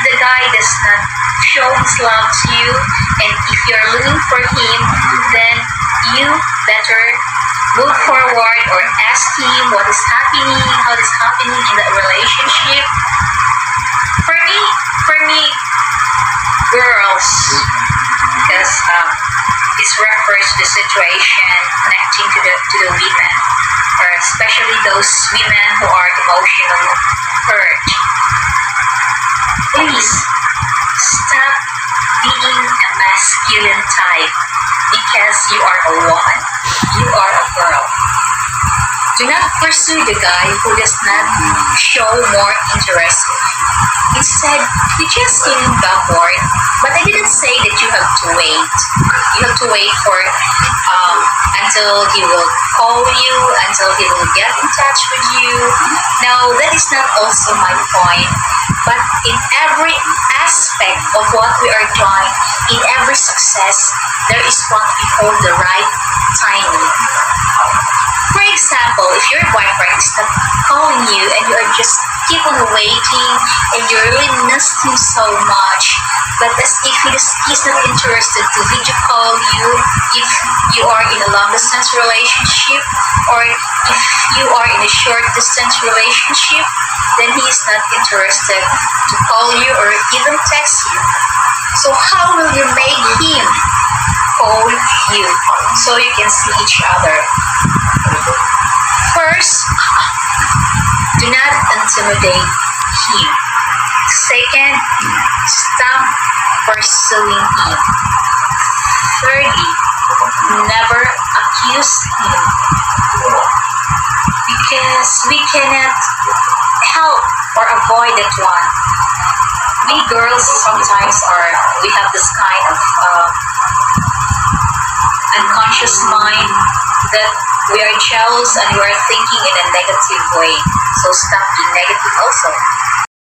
the guy does not show his love to you, and if you're looking for him, then you better move forward or ask him what is happening, how is happening in that relationship. For me, girls, because this refers to the situation connecting to the women, or especially those women who are emotionally hurt. Please stop being a masculine type because you are a woman, you are a girl. Do not pursue the guy who does not show more interest in you. Instead, you just lean backward. But I didn't say that you have to wait. You have to wait for until he will call you, until he will get in touch with you. Now, that is not also my point. But in every aspect of what we are doing, in every success, there is what we call the right timing. For example, if your boyfriend is not calling you and you are just keep on waiting and you really miss him so much, but as if he's not interested to video call you, if you are in a long distance relationship or if you are in a short distance relationship, then he is not interested to call you or even text you. So how will you make him call you so you can see each other? First, do not intimidate him. Second, stop pursuing him. Thirdly, never accuse him, because we cannot help or avoid that one. We girls sometimes we have this kind of unconscious mind that we are jealous and we are thinking in a negative way. So stop being negative also.